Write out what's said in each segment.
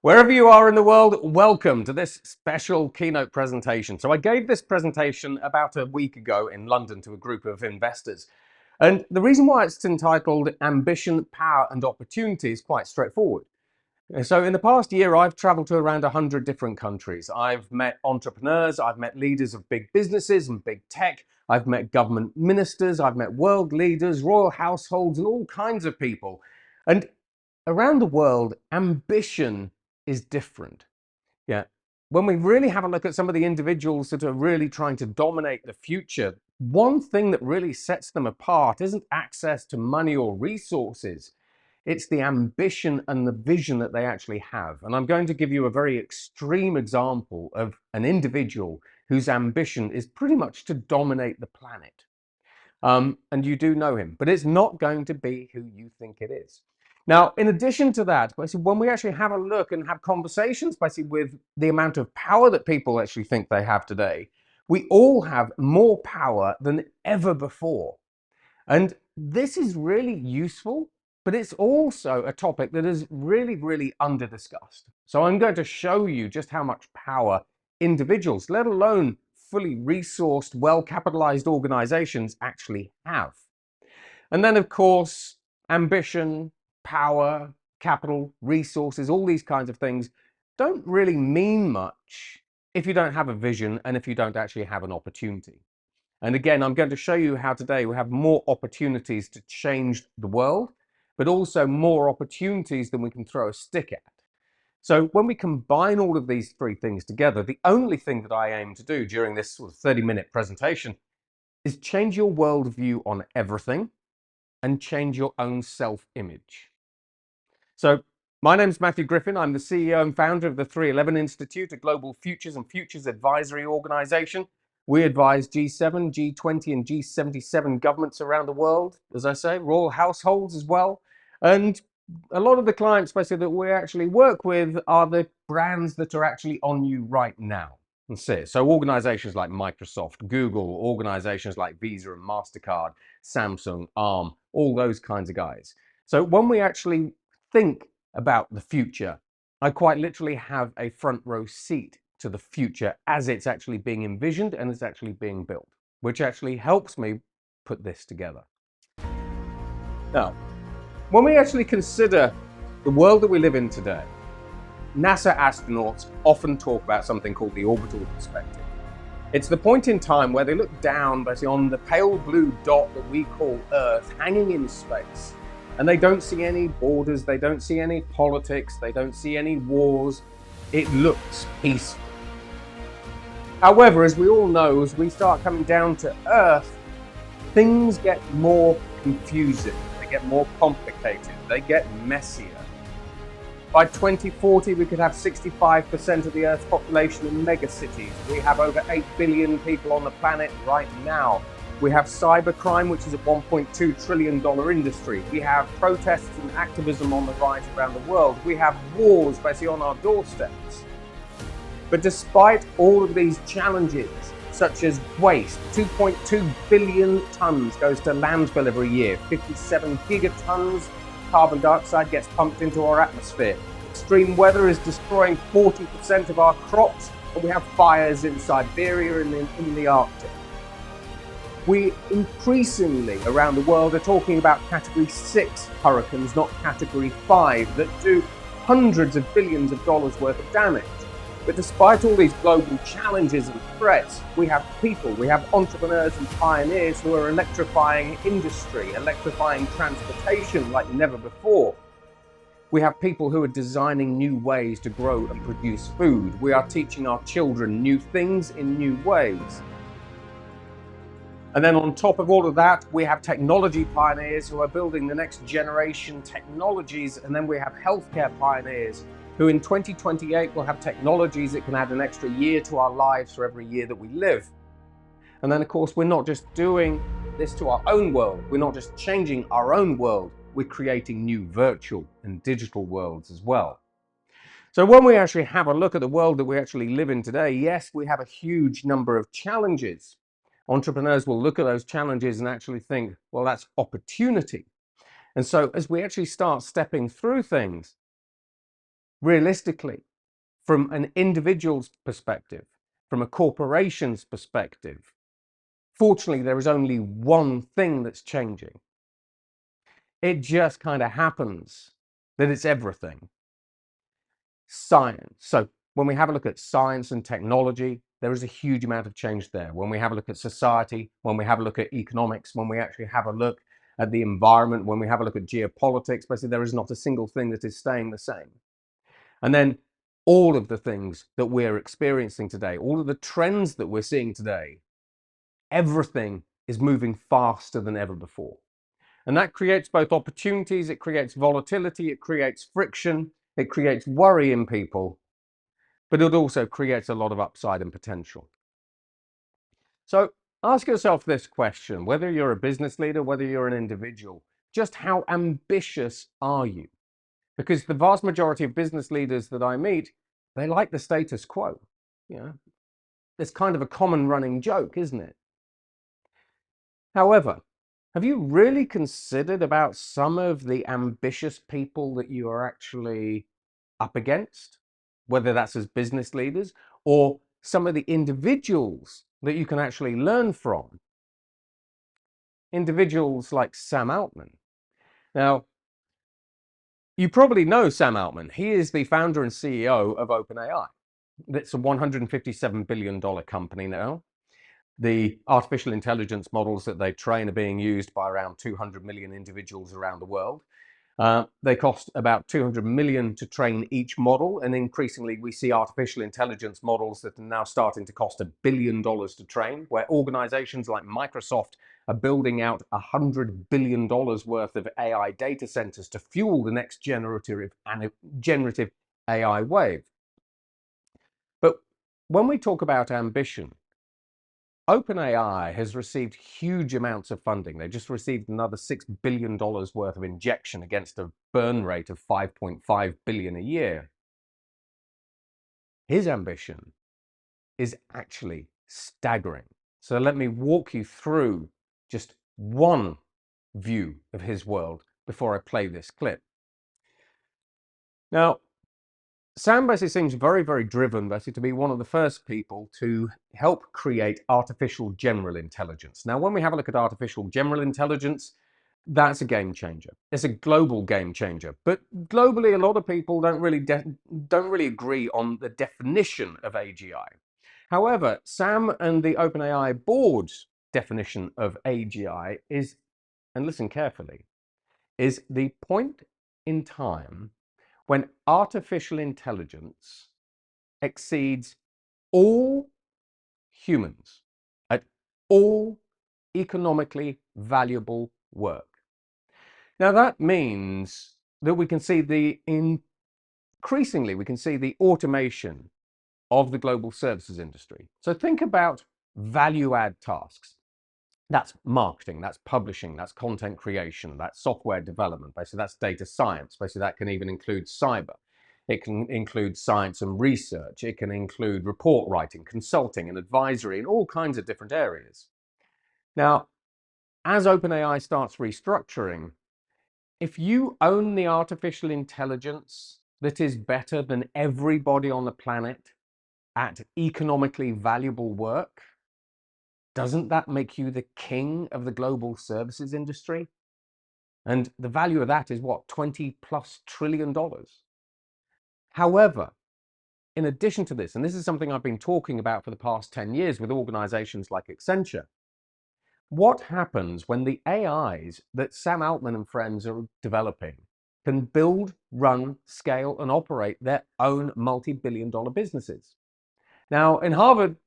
Wherever you are in the world, welcome to this special keynote presentation. So I gave this presentation about a week ago in London to a group of investors. And the reason why it's entitled Ambition, Power and Opportunity is quite straightforward. So in the past year, I've traveled to around 100 different countries. I've met entrepreneurs, I've met leaders of big businesses and big tech, I've met government ministers, I've met world leaders, royal households and all kinds of people. And around the world, ambition is different. Yeah. When we really have a look at some of the individuals that are really trying to dominate the future, one thing that really sets them apart isn't access to money or resources. It's the ambition and the vision that they actually have. And I'm going to give you a very extreme example of an individual whose ambition is pretty much to dominate the planet. And you do know him, but it's not going to be who you think it is. Now, in addition to that, when we actually have a look and have conversations basically with the amount of power that people actually think they have today, we all have more power than ever before. And this is really useful, but it's also a topic that is really, really under-discussed. So I'm going to show you just how much power individuals, let alone fully resourced, well-capitalized organizations actually have. And then, of course, ambition, power, capital, resources, all these kinds of things don't really mean much if you don't have a vision and if you don't actually have an opportunity. And again, I'm going to show you how today we have more opportunities to change the world, but also more opportunities than we can throw a stick at. So when we combine all of these three things together, the only thing that I aim to do during this sort of 30-minute presentation is change your worldview on everything and change your own self-image. So my name's Matthew Griffin. I'm the CEO and founder of the 311 Institute, a global futures and futures advisory organization. We advise G7, G20 and G77 governments around the world, as I say, royal households as well. And a lot of the clients basically that we actually work with are the brands that are actually on you right now. That's it. So organizations like Microsoft, Google, organizations like Visa and MasterCard, Samsung, Arm, all those kinds of guys. So when we actually think about the future, I quite literally have a front row seat to the future as it's actually being envisioned and it's actually being built, which actually helps me put this together. Now, when we actually consider the world that we live in today, NASA astronauts often talk about something called the orbital perspective. It's the point in time where they look down basically on the pale blue dot that we call Earth hanging in space. And they don't see any borders, they don't see any politics, they don't see any wars. It looks peaceful. However, as we all know, as we start coming down to Earth, things get more confusing, they get more complicated, they get messier. By 2040, we could have 65% of the Earth's population in megacities. We have over 8 billion people on the planet right now. We have cybercrime, which is a $1.2 trillion industry. We have protests and activism on the rise around the world. We have wars basically on our doorsteps. But despite all of these challenges, such as waste, 2.2 billion tons goes to landfill every year, 57 gigatons carbon dioxide gets pumped into our atmosphere. Extreme weather is destroying 40% of our crops, and we have fires in Siberia and in the Arctic. We increasingly around the world are talking about category 6 hurricanes, not category 5, that do hundreds of billions of dollars worth of damage. But despite all these global challenges and threats, we have people, we have entrepreneurs and pioneers who are electrifying industry, electrifying transportation like never before. We have people who are designing new ways to grow and produce food. We are teaching our children new things in new ways. And then on top of all of that, we have technology pioneers who are building the next generation technologies. And then we have healthcare pioneers who in 2028 will have technologies that can add an extra year to our lives for every year that we live. And then, of course, we're not just doing this to our own world. We're not just changing our own world. We're creating new virtual and digital worlds as well. So when we actually have a look at the world that we actually live in today, yes, we have a huge number of challenges. Entrepreneurs will look at those challenges and actually think, well, that's opportunity. And so as we actually start stepping through things, Realistically, from an individual's perspective, from a corporation's perspective, fortunately, there is only one thing that's changing. It just kind of happens that it's everything. Science. So when we have a look at science and technology, there is a huge amount of change there. When we have a look at society, when we have a look at economics, when we actually have a look at the environment, when we have a look at geopolitics, basically there is not a single thing that is staying the same. And then all of the things that we're experiencing today, all of the trends that we're seeing today, everything is moving faster than ever before. And that creates both opportunities, it creates volatility, it creates friction, it creates worry in people, but it also creates a lot of upside and potential. So ask yourself this question, whether you're a business leader, whether you're an individual, just how ambitious are you? Because the vast majority of business leaders that I meet, they like the status quo. You know, it's kind of a common running joke, isn't it? However, have you really considered about some of the ambitious people that you are actually up against, whether that's as business leaders or some of the individuals that you can actually learn from? Individuals like Sam Altman. Now, you probably know Sam Altman. He is the founder and CEO of OpenAI. It's a $157 billion company now. The artificial intelligence models that they train are being used by around 200 million individuals around the world. They cost about 200 million to train each model, and increasingly we see artificial intelligence models that are now starting to cost $1 billion to train, where organizations like Microsoft are building out $100 billion worth of AI data centers to fuel the next generative AI wave. But when we talk about ambition, OpenAI has received huge amounts of funding. They just received another $6 billion worth of injection against a burn rate of 5.5 billion a year. His ambition is actually staggering. So let me walk you through just one view of his world before I play this clip. Now, Sam basically seems very, very driven basically to be one of the first people to help create artificial general intelligence. Now, when we have a look at artificial general intelligence, that's a game changer. It's a global game changer. But globally, a lot of people don't really agree on the definition of AGI. However, Sam and the OpenAI board's definition of AGI is, and listen carefully, is the point in time when artificial intelligence exceeds all humans at all economically valuable work. Now that means that we can see increasingly we can see the automation of the global services industry. So think about value add tasks. That's marketing, that's publishing, that's content creation, that's software development, basically that's data science, basically that can even include cyber. It can include science and research, it can include report writing, consulting and advisory in all kinds of different areas. Now, as OpenAI starts restructuring, if you own the artificial intelligence that is better than everybody on the planet at economically valuable work, doesn't that make you the king of the global services industry? And the value of that is what, $20+ trillion. However, in addition to this, and this is something I've been talking about for the past 10 years with organizations like Accenture, what happens when the AIs that Sam Altman and friends are developing can build, run, scale, and operate their own multi-billion dollar businesses? Now, in Harvard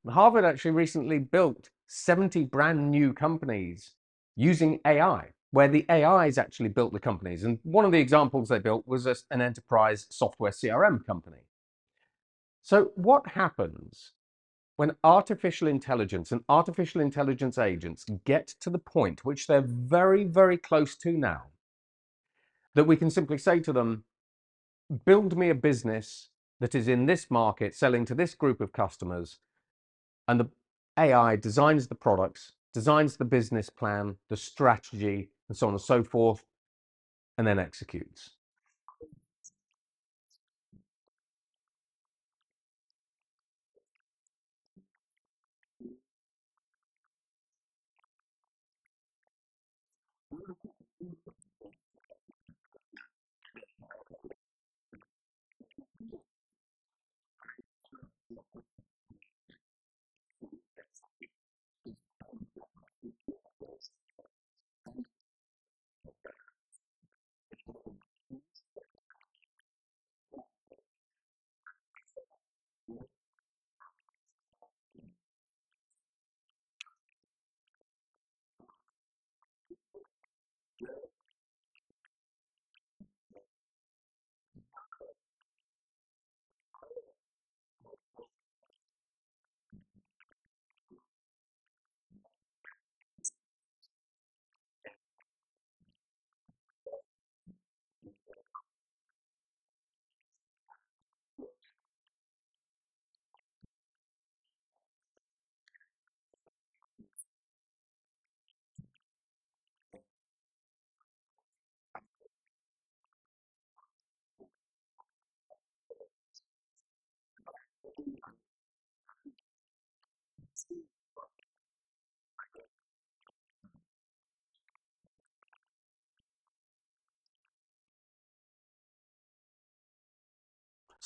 actually recently built 70 brand new companies using AI, where the AIs actually built the companies. And one of the examples they built was an enterprise software CRM company. So what happens when artificial intelligence and artificial intelligence agents get to the point, which they're very, very close to now, that we can simply say to them, build me a business that is in this market, selling to this group of customers, and the AI designs the products, designs the business plan, the strategy, and so on and so forth, and then executes.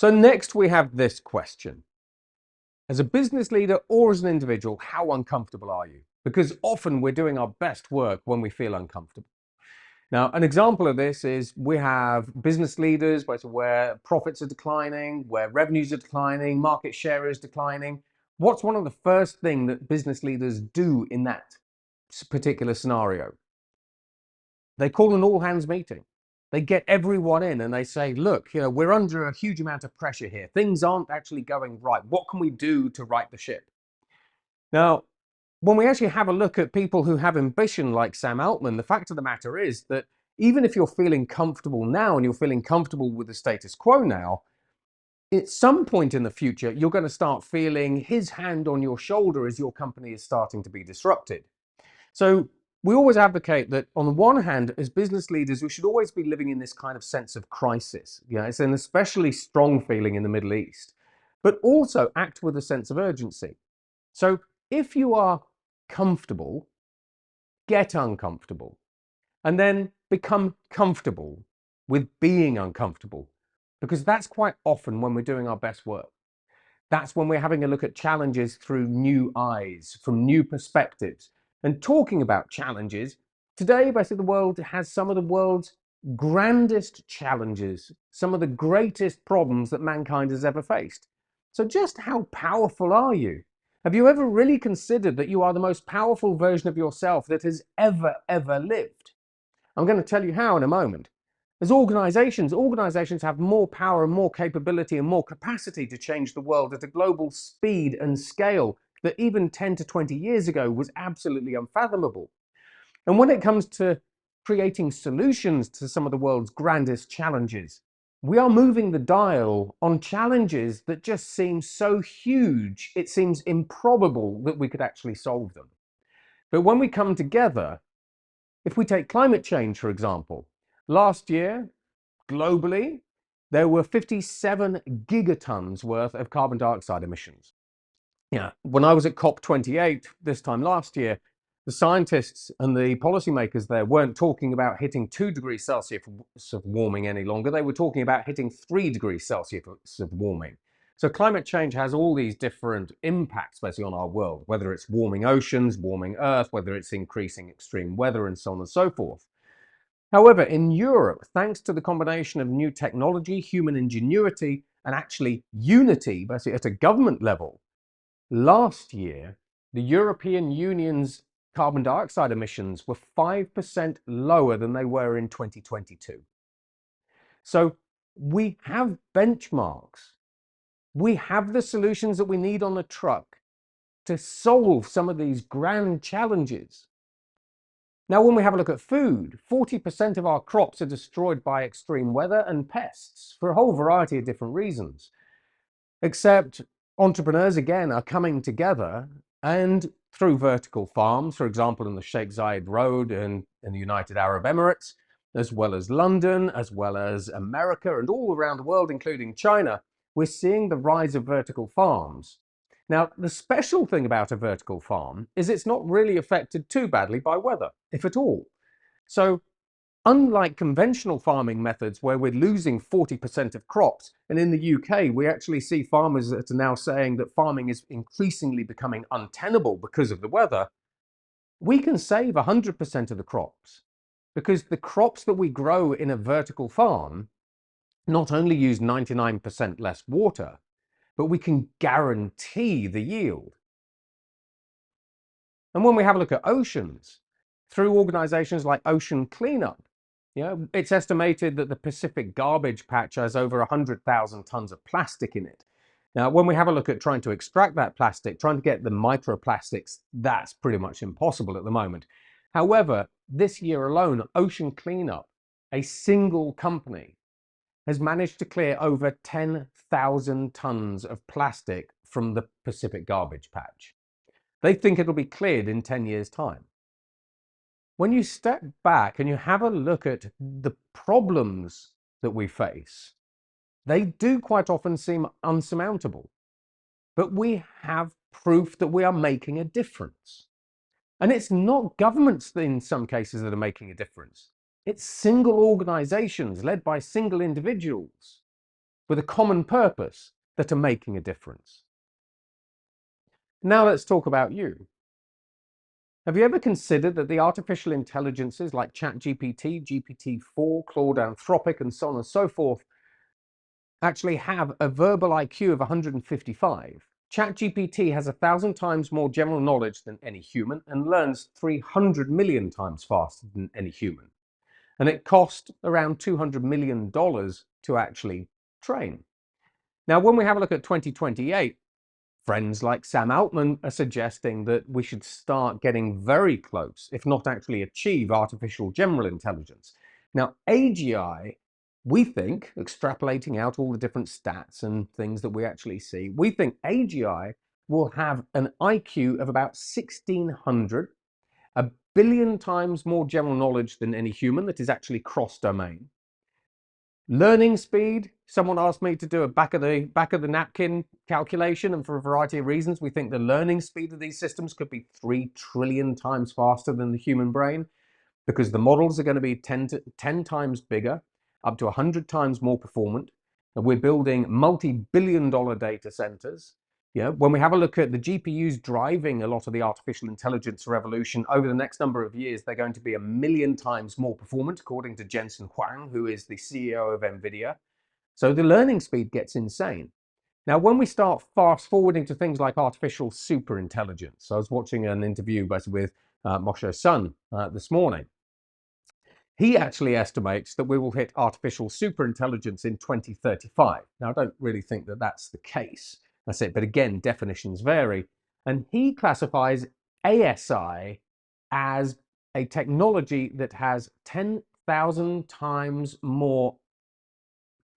So next we have this question. As a business leader or as an individual, how uncomfortable are you? Because often we're doing our best work when we feel uncomfortable. Now, an example of this is we have business leaders where profits are declining, where revenues are declining, market share is declining. What's one of the first things that business leaders do in that particular scenario? They call an all-hands meeting. They get everyone in and they say, look, we're under a huge amount of pressure here. Things aren't actually going right. What can we do to right the ship? Now, when we actually have a look at people who have ambition like Sam Altman, the fact of the matter is that even if you're feeling comfortable now and you're feeling comfortable with the status quo now, at some point in the future, you're going to start feeling his hand on your shoulder as your company is starting to be disrupted. So we always advocate that on the one hand, as business leaders, we should always be living in this kind of sense of crisis. It's an especially strong feeling in the Middle East, but also act with a sense of urgency. So if you are comfortable, get uncomfortable, and then become comfortable with being uncomfortable, because that's quite often when we're doing our best work. That's when we're having a look at challenges through new eyes, from new perspectives. And talking about challenges, today, basically, the world has some of the world's grandest challenges, some of the greatest problems that mankind has ever faced. So just how powerful are you? Have you ever really considered that you are the most powerful version of yourself that has ever lived? I'm going to tell you how in a moment. As organizations have more power and more capability and more capacity to change the world at a global speed and scale that even 10 to 20 years ago was absolutely unfathomable. And when it comes to creating solutions to some of the world's grandest challenges, we are moving the dial on challenges that just seem so huge, it seems improbable that we could actually solve them. But when we come together, if we take climate change, for example, last year, globally, there were 57 gigatons worth of carbon dioxide emissions. When I was at COP28 this time last year, the scientists and the policymakers there weren't talking about hitting 2 degrees Celsius of warming any longer. They were talking about hitting 3 degrees Celsius of warming. So climate change has all these different impacts basically on our world, whether it's warming oceans, warming Earth, whether it's increasing extreme weather and so on and so forth. However, in Europe, thanks to the combination of new technology, human ingenuity, and actually unity, basically at a government level, last year, the European Union's carbon dioxide emissions were 5% lower than they were in 2022. So we have benchmarks. We have the solutions that we need on the truck to solve some of these grand challenges. Now, when we have a look at food, 40% of our crops are destroyed by extreme weather and pests for a whole variety of different reasons. Except entrepreneurs, again, are coming together and through vertical farms, for example, in the Sheikh Zayed Road in the United Arab Emirates, as well as London, as well as America and all around the world, including China, we're seeing the rise of vertical farms. Now, the special thing about a vertical farm is it's not really affected too badly by weather, if at all. So unlike conventional farming methods where we're losing 40% of crops, and in the UK, we actually see farmers that are now saying that farming is increasingly becoming untenable because of the weather, we can save 100% of the crops because the crops that we grow in a vertical farm not only use 99% less water, but we can guarantee the yield. And when we have a look at oceans, through organizations like Ocean Cleanup, it's estimated that the Pacific garbage patch has over 100,000 tons of plastic in it. Now, when we have a look at trying to extract that plastic, trying to get the microplastics, that's pretty much impossible at the moment. However, this year alone, Ocean Cleanup, a single company, has managed to clear over 10,000 tons of plastic from the Pacific garbage patch. They think it'll be cleared in 10 years' time. When you step back and you have a look at the problems that we face, they do quite often seem unsurmountable. But we have proof that we are making a difference. And it's not governments in some cases that are making a difference. It's single organizations led by single individuals. with a common purpose that are making a difference. Now let's talk about you. Have you ever considered that the artificial intelligences like ChatGPT, GPT-4, Claude, Anthropic, and so on and so forth actually have a verbal IQ of 155? ChatGPT has 1,000 times more general knowledge than any human and learns 300 million times faster than any human. And it cost around $200 million to actually train. Now, when we have a look at 2028, friends like Sam Altman are suggesting that we should start getting very close, if not actually achieve, artificial general intelligence. Now, AGI, we think, extrapolating out all the different stats and things that we actually see, we think AGI will have an IQ of about 1,600, 1,000,000,000 times more general knowledge than any human that is actually cross-domain. Learning speed, someone asked me to do a back of the napkin calculation, and for a variety of reasons, we think the learning speed of these systems could be 3 trillion times faster than the human brain, because the models are going to be 10 times bigger, up to 100 times more performant. And we're building multi-billion-dollar data centers. Yeah, when we have a look at the GPUs driving a lot of the artificial intelligence revolution over the next number of years, they're going to be 1,000,000 times more performant, according to Jensen Huang, who is the CEO of NVIDIA. So the learning speed gets insane. Now, when we start fast forwarding to things like artificial superintelligence, I was watching an interview with Moshe Sun this morning. He actually estimates that we will hit artificial superintelligence in 2035. Now, I don't really think that that's the case. That's it. But again, definitions vary. And he classifies ASI as a technology that has 10,000 times more,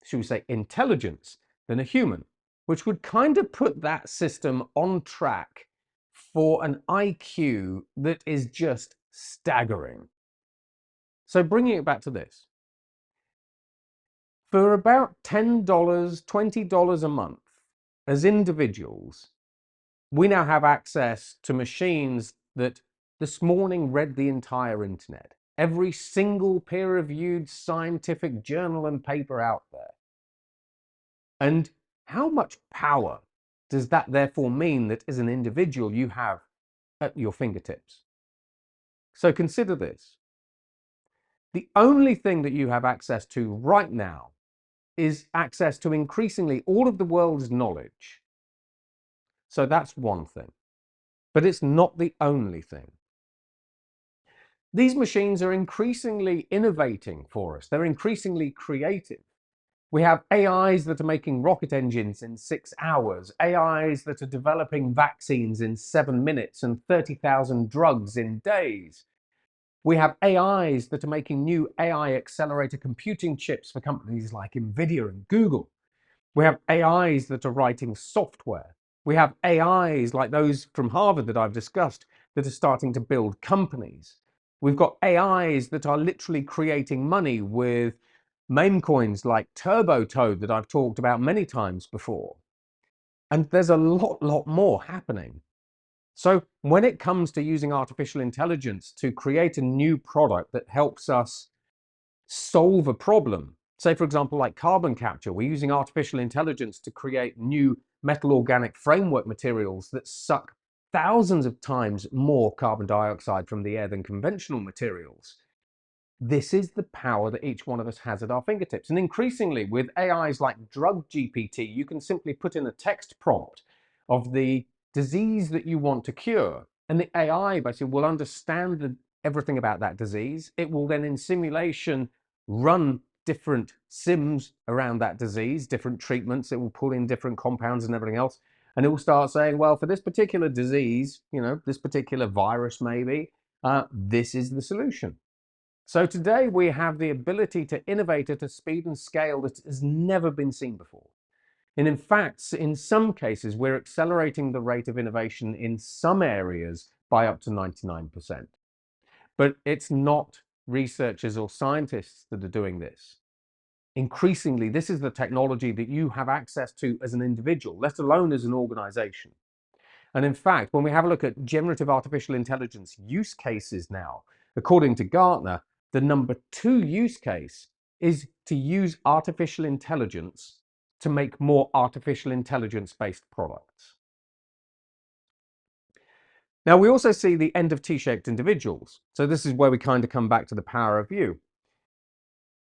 should we say, intelligence than a human, which would kind of put that system on track for an IQ that is just staggering. So bringing it back to this, for about $10, $20 a month, as individuals, we now have access to machines that this morning read the entire internet, every single peer-reviewed scientific journal and paper out there. And how much power does that therefore mean that as an individual you have at your fingertips? So consider this. The only thing that you have access to right now is access to increasingly all of the world's knowledge. So that's one thing, but it's not the only thing. These machines are increasingly innovating for us. They're increasingly creative. We have AIs that are making rocket engines in 6 hours, AIs that are developing vaccines in 7 minutes and 30,000 drugs in days. We have AIs that are making new AI accelerator computing chips for companies like NVIDIA and Google. We have AIs that are writing software. We have AIs like those from Harvard that I've discussed that are starting to build companies. We've got AIs that are literally creating money with meme coins like Turbo Toad that I've talked about many times before. And there's a lot more happening. So when it comes to using artificial intelligence to create a new product that helps us solve a problem, say, for example, like carbon capture, we're using artificial intelligence to create new metal organic framework materials that suck thousands of times more carbon dioxide from the air than conventional materials. This is the power that each one of us has at our fingertips. And increasingly with AIs like Drug GPT, you can simply put in a text prompt of the disease that you want to cure. And the AI basically will understand everything about that disease. It will then in simulation run different sims around that disease, different treatments. It will pull in different compounds and everything else. And it will start saying, well, for this particular disease, this particular virus maybe, this is the solution. So today we have the ability to innovate at a speed and scale that has never been seen before. And in fact, in some cases, we're accelerating the rate of innovation in some areas by up to 99%. But it's not researchers or scientists that are doing this. Increasingly, this is the technology that you have access to as an individual, let alone as an organization. And in fact, when we have a look at generative artificial intelligence use cases now, according to Gartner, the number 2 use case is to use artificial intelligence to make more artificial intelligence-based products. Now, we also see the end of T-shaped individuals. So this is where we kind of come back to the power of you.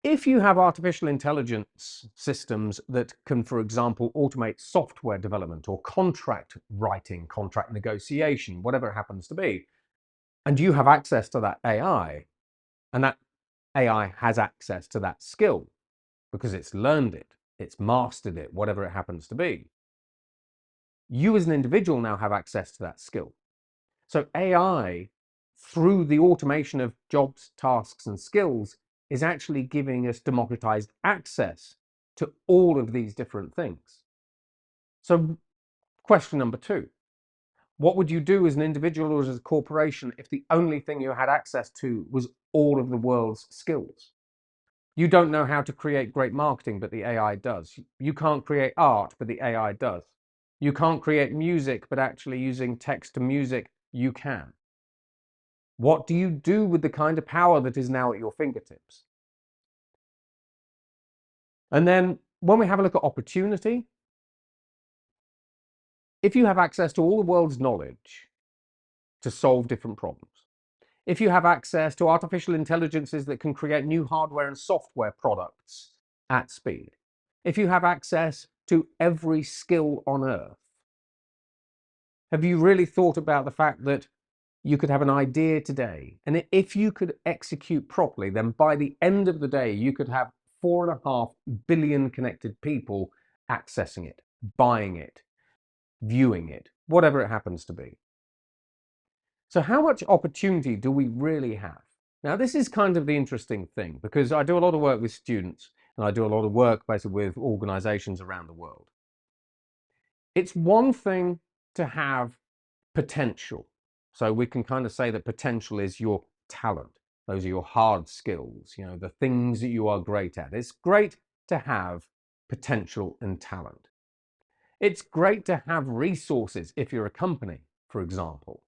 If you have artificial intelligence systems that can, for example, automate software development or contract writing, contract negotiation, whatever it happens to be, and you have access to that AI, and that AI has access to that skill because it's learned it, it's mastered it, whatever it happens to be, you as an individual now have access to that skill. So AI, through the automation of jobs, tasks, and skills, is actually giving us democratized access to all of these different things. So question number 2, what would you do as an individual or as a corporation if the only thing you had access to was all of the world's skills? You don't know how to create great marketing, but the AI does. You can't create art, but the AI does. You can't create music, but actually using text to music, you can. What do you do with the kind of power that is now at your fingertips? And then when we have a look at opportunity, if you have access to all the world's knowledge to solve different problems, if you have access to artificial intelligences that can create new hardware and software products at speed, if you have access to every skill on earth, have you really thought about the fact that you could have an idea today, and if you could execute properly, then by the end of the day, you could have 4.5 billion connected people accessing it, buying it, viewing it, whatever it happens to be. So how much opportunity do we really have? Now, this is kind of the interesting thing, because I do a lot of work with students and I do a lot of work basically with organizations around the world. It's one thing to have potential. So we can kind of say that potential is your talent. Those are your hard skills, the things that you are great at. It's great to have potential and talent. It's great to have resources if you're a company, for example.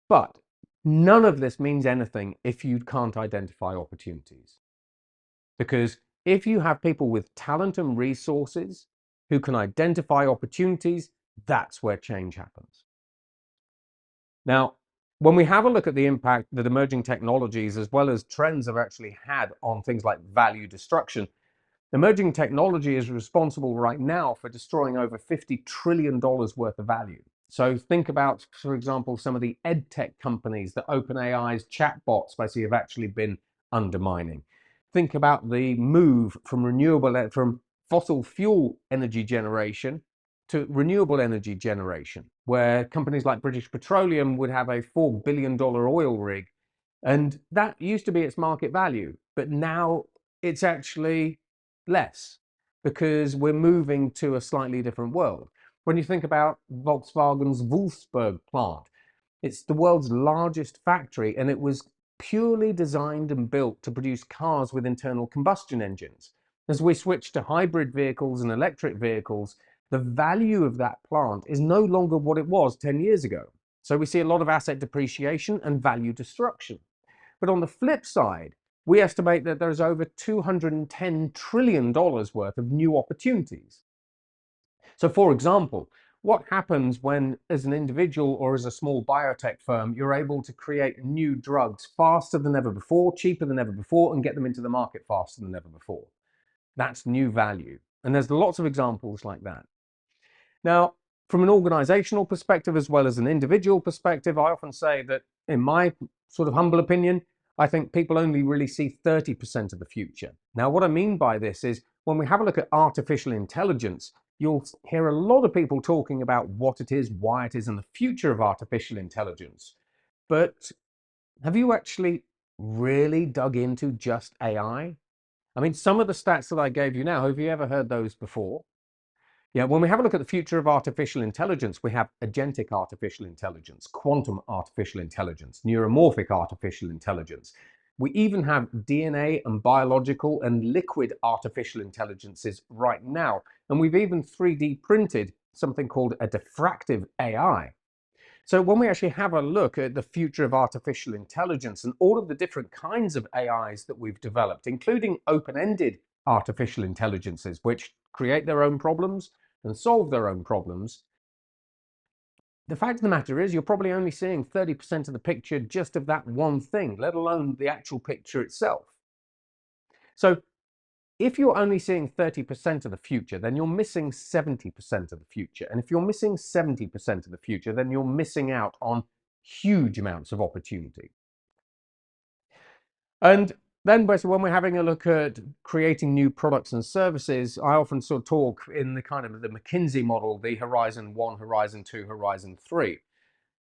But none of this means anything if you can't identify opportunities. Because if you have people with talent and resources who can identify opportunities, that's where change happens. Now, when we have a look at the impact that emerging technologies as well as trends have actually had on things like value destruction, emerging technology is responsible right now for destroying over $50 trillion worth of value. So think about, for example, some of the ed tech companies that OpenAI's chatbots basically have actually been undermining. Think about the move from fossil fuel energy generation to renewable energy generation, where companies like British Petroleum would have a $4 billion oil rig, and that used to be its market value, but now it's actually less because we're moving to a slightly different world. When you think about Volkswagen's Wolfsburg plant, it's the world's largest factory, and it was purely designed and built to produce cars with internal combustion engines. As we switch to hybrid vehicles and electric vehicles, the value of that plant is no longer what it was 10 years ago. So we see a lot of asset depreciation and value destruction. But on the flip side, we estimate that there's over $210 trillion worth of new opportunities. So for example, what happens when, as an individual or as a small biotech firm, you're able to create new drugs faster than ever before, cheaper than ever before, and get them into the market faster than ever before? That's new value. And there's lots of examples like that. Now, from an organizational perspective as well as an individual perspective, I often say that, in my sort of humble opinion, I think people only really see 30% of the future. Now, what I mean by this is when we have a look at artificial intelligence, you'll hear a lot of people talking about what it is, why it is, and the future of artificial intelligence. But have you actually really dug into just AI? I mean, some of the stats that I gave you now, have you ever heard those before? Yeah, when we have a look at the future of artificial intelligence, we have agentic artificial intelligence, quantum artificial intelligence, neuromorphic artificial intelligence. We even have DNA and biological and liquid artificial intelligences right now. And we've even 3D printed something called a diffractive AI. So when we actually have a look at the future of artificial intelligence and all of the different kinds of AIs that we've developed, including open-ended artificial intelligences, which create their own problems and solve their own problems, the fact of the matter is you're probably only seeing 30% of the picture just of that one thing, let alone the actual picture itself. So if you're only seeing 30% of the future, then you're missing 70% of the future. And if you're missing 70% of the future, then you're missing out on huge amounts of opportunity. And then basically when we're having a look at creating new products and services, I often sort of talk in the kind of the McKinsey model, the Horizon 1, Horizon 2, Horizon 3.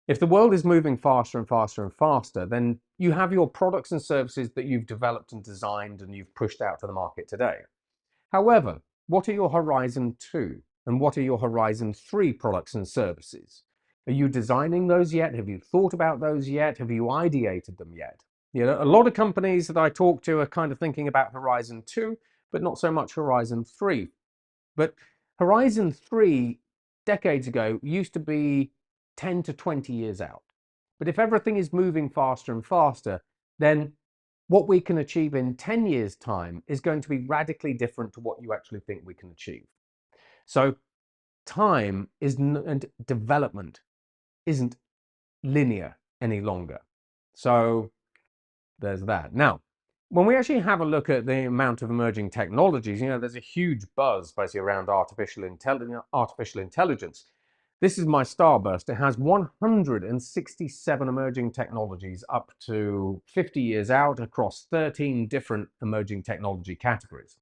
If the world is moving faster and faster and faster, then you have your products and services that you've developed and designed and you've pushed out to the market today. However, what are your Horizon 2 and what are your Horizon 3 products and services? Are you designing those yet? Have you thought about those yet? Have you ideated them yet? You know, a lot of companies that I talk to are kind of thinking about Horizon 2, but not so much Horizon 3. But Horizon 3 decades ago used to be 10 to 20 years out. But if everything is moving faster and faster, then what we can achieve in 10 years' time is going to be radically different to what you actually think we can achieve. So time and development isn't linear any longer. So there's that. Now, when we actually have a look at the amount of emerging technologies, there's a huge buzz basically around artificial intelligence. This is my starburst. It has 167 emerging technologies up to 50 years out across 13 different emerging technology categories.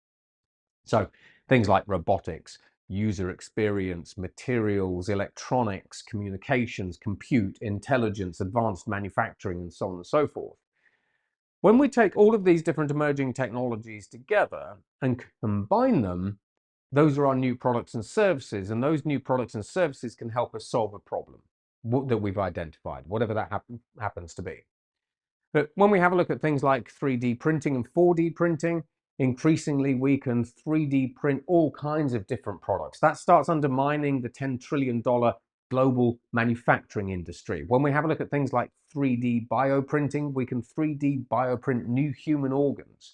So things like robotics, user experience, materials, electronics, communications, compute, intelligence, advanced manufacturing, and so on and so forth. When we take all of these different emerging technologies together and combine them, those are our new products and services, and those new products and services can help us solve a problem that we've identified, whatever that happens to be. But when we have a look at things like 3D printing and 4D printing, increasingly we can 3D print all kinds of different products. That starts undermining the $10 trillion global manufacturing industry. When we have a look at things like 3D bioprinting, we can 3D bioprint new human organs.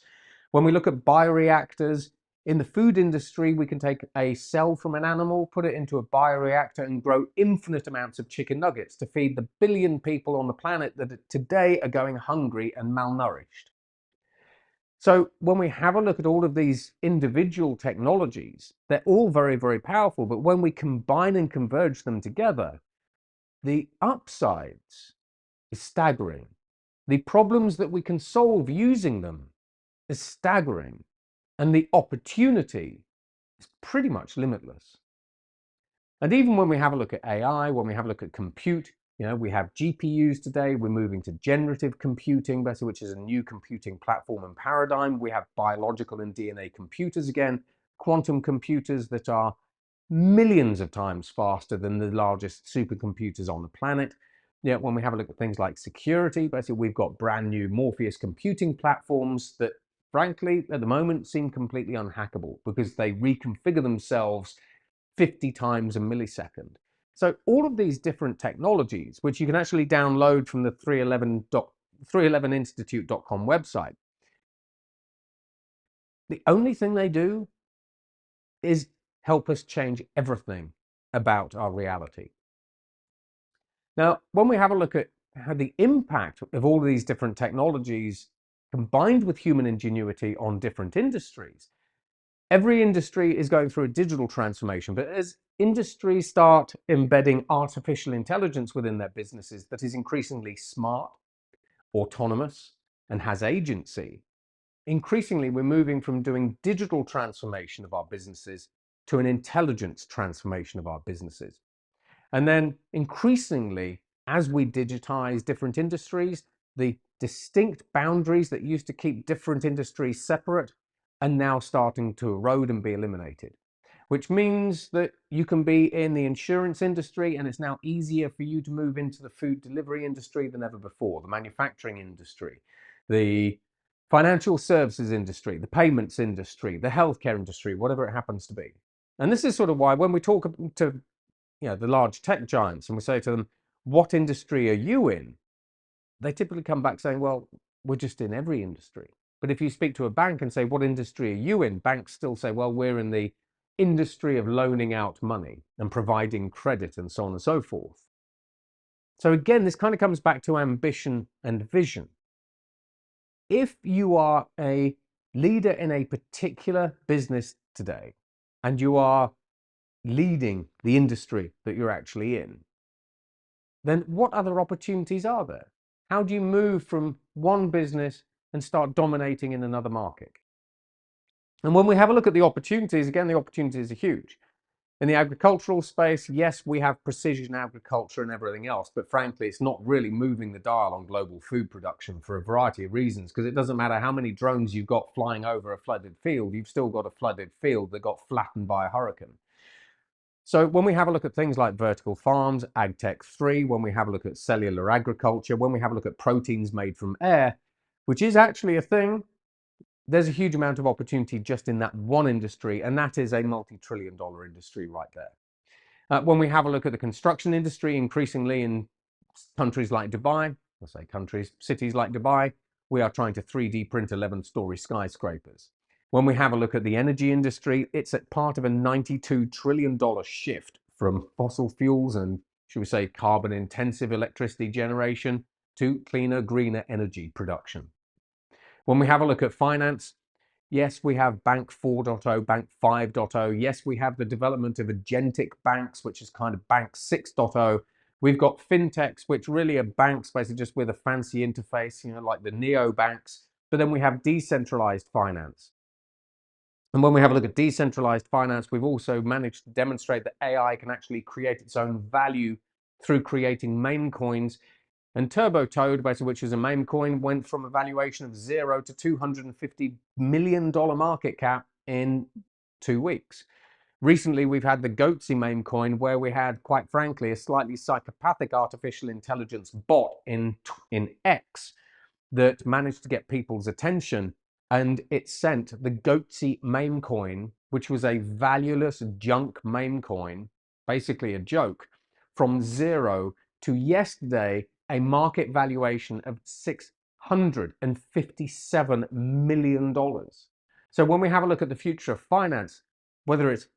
When we look at bioreactors, in the food industry, we can take a cell from an animal, put it into a bioreactor and grow infinite amounts of chicken nuggets to feed the billion people on the planet that today are going hungry and malnourished. So when we have a look at all of these individual technologies, they're all very, very powerful. But when we combine and converge them together, the upsides is staggering. The problems that we can solve using them is staggering. And the opportunity is pretty much limitless. And even when we have a look at AI, when we have a look at compute, we have GPUs today, we're moving to generative computing, which is a new computing platform and paradigm. We have biological and DNA computers again, quantum computers that are millions of times faster than the largest supercomputers on the planet. When we have a look at things like security, basically we've got brand new Morpheus computing platforms that frankly, at the moment, seem completely unhackable because they reconfigure themselves 50 times a millisecond. So all of these different technologies, which you can actually download from the 311institute.com website, the only thing they do is help us change everything about our reality. Now, when we have a look at how the impact of all of these different technologies combined with human ingenuity on different industries, every industry is going through a digital transformation. But as industries start embedding artificial intelligence within their businesses that is increasingly smart, autonomous, and has agency, increasingly we're moving from doing digital transformation of our businesses to an intelligence transformation of our businesses. And then increasingly, as we digitize different industries, the distinct boundaries that used to keep different industries separate are now starting to erode and be eliminated, which means that you can be in the insurance industry and it's now easier for you to move into the food delivery industry than ever before, the manufacturing industry, the financial services industry, the payments industry, the healthcare industry, whatever it happens to be. And this is sort of why when we talk to the large tech giants and we say to them, what industry are you in? They typically come back saying, well, we're just in every industry. But if you speak to a bank and say, what industry are you in? Banks still say, well, we're in the industry of loaning out money and providing credit and so on and so forth. So again, this kind of comes back to ambition and vision. If you are a leader in a particular business today and you are leading the industry that you're actually in, then what other opportunities are there? How do you move from one business and start dominating in another market? And when we have a look at the opportunities, again, the opportunities are huge. In the agricultural space, yes, we have precision agriculture and everything else, but frankly, it's not really moving the dial on global food production for a variety of reasons, because it doesn't matter how many drones you've got flying over a flooded field, you've still got a flooded field that got flattened by a hurricane. So when we have a look at things like vertical farms, AgTech 3, when we have a look at cellular agriculture, when we have a look at proteins made from air, which is actually a thing, there's a huge amount of opportunity just in that one industry, and that is a multi-trillion-dollar industry right there. When we have a look at the construction industry, increasingly in countries like Dubai, I say countries, cities like Dubai, we are trying to 3D print 11-story skyscrapers. When we have a look at the energy industry, it's at part of a $92 trillion shift from fossil fuels and, should we say, carbon-intensive electricity generation to cleaner, greener energy production. When we have a look at finance, yes, we have Bank 4.0, Bank 5.0. Yes, we have the development of agentic banks, which is kind of Bank 6.0. We've got fintechs, which really are banks, basically just with a fancy interface, like the neobanks. But then we have decentralized finance. And when we have a look at decentralized finance, we've also managed to demonstrate that AI can actually create its own value through creating meme coins. And Turbo Toad, basically, which is a meme coin, went from a valuation of $0 to $250 million market cap in 2 weeks. Recently, we've had the Goatsy meme coin, where we had, quite frankly, a slightly psychopathic artificial intelligence bot in X that managed to get people's attention, and it sent the Goatsy meme coin, which was a valueless junk meme coin, basically a joke, from 0 to yesterday a market valuation of $657 million. So when we have a look at the future of finance, whether it's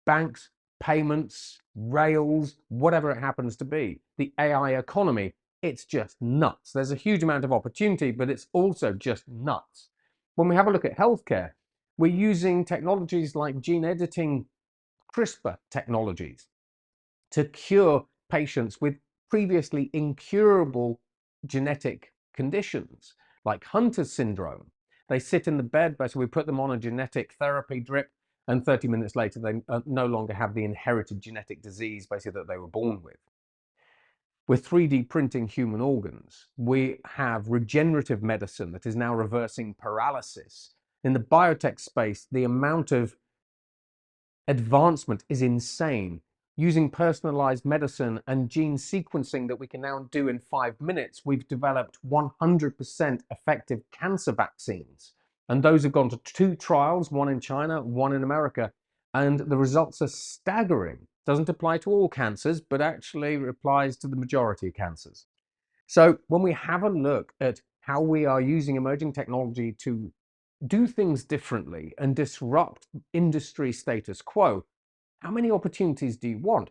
banks, payments, rails, whatever it happens to be, the AI economy, it's just nuts. There's a huge amount of opportunity, but it's also just nuts. When we have a look at healthcare, we're using technologies like gene editing, CRISPR technologies, to cure patients with previously incurable genetic conditions like Hunter's syndrome. They sit in the bed, basically we put them on a genetic therapy drip, and 30 minutes later they no longer have the inherited genetic disease basically that they were born with. We're 3D printing human organs. We have regenerative medicine that is now reversing paralysis. In the biotech space, the amount of advancement is insane. Using personalized medicine and gene sequencing that we can now do in 5 minutes, we've developed 100% effective cancer vaccines. And those have gone to 2 trials, one in China, one in America, and the results are staggering. Doesn't apply to all cancers, but actually applies to the majority of cancers. So when we have a look at how we are using emerging technology to do things differently and disrupt industry status quo, how many opportunities do you want?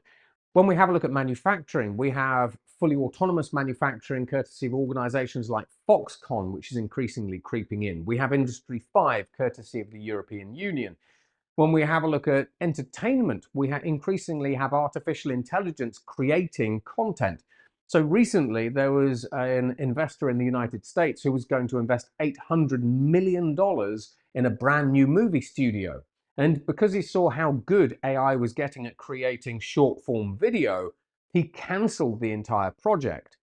When we have a look at manufacturing, we have fully autonomous manufacturing courtesy of organizations like Foxconn, which is increasingly creeping in. We have Industry 5 courtesy of the European Union. When we have a look at entertainment, we increasingly have artificial intelligence creating content. So recently there was an investor in the United States who was going to invest $800 million in a brand new movie studio. And because he saw how good AI was getting at creating short form video, he cancelled the entire project.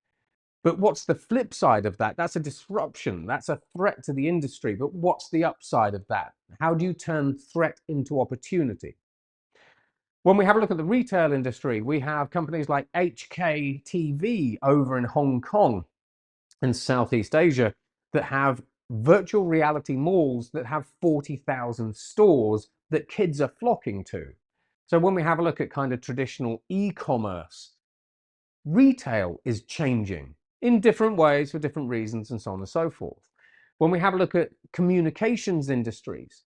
But what's the flip side of that? That's a disruption. That's a threat to the industry. But what's the upside of that? How do you turn threat into opportunity? When we have a look at the retail industry, we have companies like HKTV over in Hong Kong and Southeast Asia that have virtual reality malls that have 40,000 stores that kids are flocking to. So when we have a look at kind of traditional e-commerce, retail is changing in different ways for different reasons and so on and so forth. When we have a look at communications industries,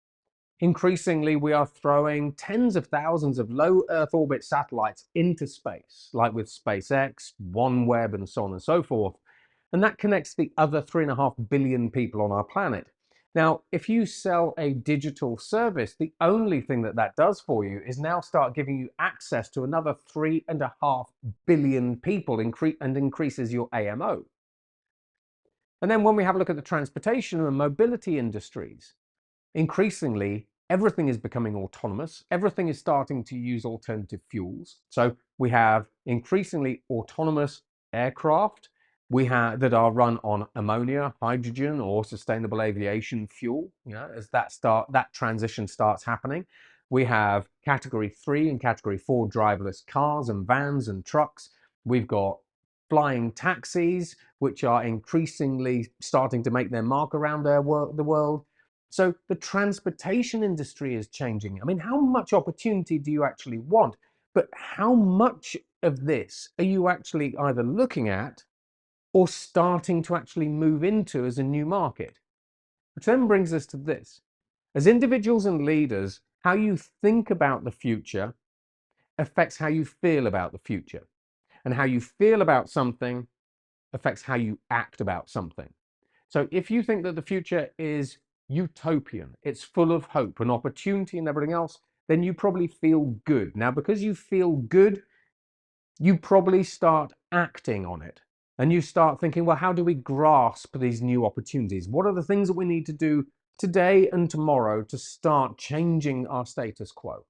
Increasingly, we are throwing tens of thousands of low Earth orbit satellites into space, like with SpaceX, OneWeb, and so on and so forth. And that connects the other 3.5 billion people on our planet. Now, if you sell a digital service, the only thing that that does for you is now start giving you access to another 3.5 billion people and increases your AMO. And then when we have a look at the transportation and mobility industries, increasingly, everything is becoming autonomous. Everything is starting to use alternative fuels. So we have increasingly autonomous aircraft that are run on ammonia, hydrogen, or sustainable aviation fuel. As that transition starts happening, we have category 3 and category 4 driverless cars and vans and trucks. We've got flying taxis, which are increasingly starting to make their mark around the world. So the transportation industry is changing. I mean, how much opportunity do you actually want? But how much of this are you actually either looking at or starting to actually move into as a new market? Which then brings us to this. As individuals and leaders, how you think about the future affects how you feel about the future. And how you feel about something affects how you act about something. So if you think that the future is utopian, it's full of hope and opportunity and everything else, then you probably feel good. Now, because you feel good, you probably start acting on it. And you start thinking, well, how do we grasp these new opportunities? What are the things that we need to do today and tomorrow to start changing our status quo?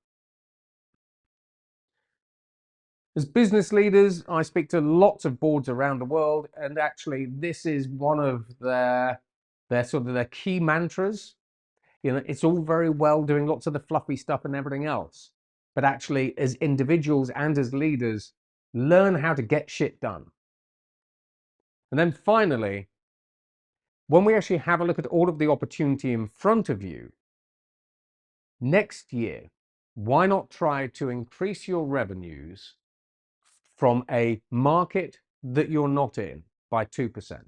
As business leaders, I speak to lots of boards around the world, and actually this is one of their key mantras. It's all very well doing lots of the fluffy stuff and everything else, but actually as individuals and as leaders, learn how to get shit done. And then finally, when we actually have a look at all of the opportunity in front of you, next year, why not try to increase your revenues from a market that you're not in by 2%.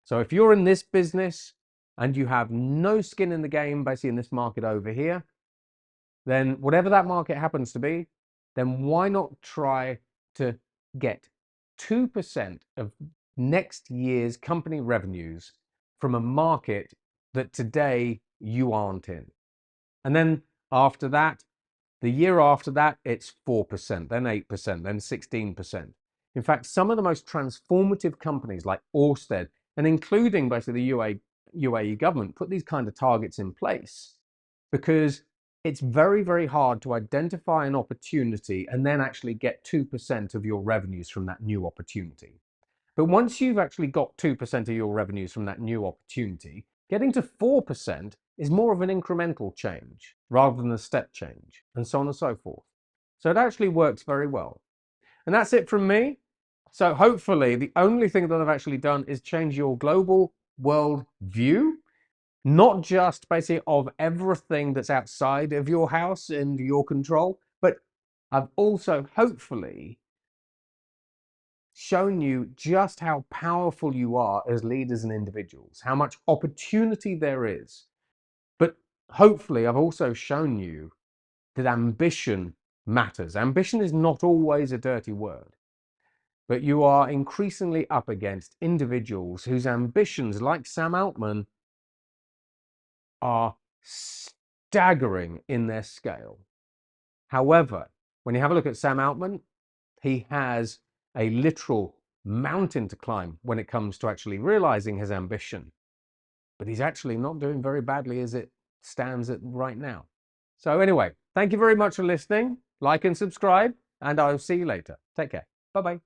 So if you're in this business and you have no skin in the game, basically in this market over here, then whatever that market happens to be, then why not try to get 2% of next year's company revenues from a market that today you aren't in? And then after that, the year after that, it's 4%, then 8%, then 16%. In fact, some of the most transformative companies like Orsted, and including basically the UAE government, put these kind of targets in place because it's very, very hard to identify an opportunity and then actually get 2% of your revenues from that new opportunity. But once you've actually got 2% of your revenues from that new opportunity, getting to 4% is more of an incremental change rather than a step change, and so on and so forth. So it actually works very well. And that's it from me. So hopefully the only thing that I've actually done is change your global world view, not just basically of everything that's outside of your house and your control, but I've also hopefully shown you just how powerful you are as leaders and individuals, how much opportunity there is. But hopefully I've also shown you that ambition matters. Ambition is not always a dirty word, but you are increasingly up against individuals whose ambitions, like Sam Altman, are staggering in their scale. However, when you have a look at Sam Altman, he has a literal mountain to climb when it comes to actually realizing his ambition. But he's actually not doing very badly as it stands at right now. So anyway, thank you very much for listening. Like and subscribe, and I'll see you later. Take care. Bye-bye.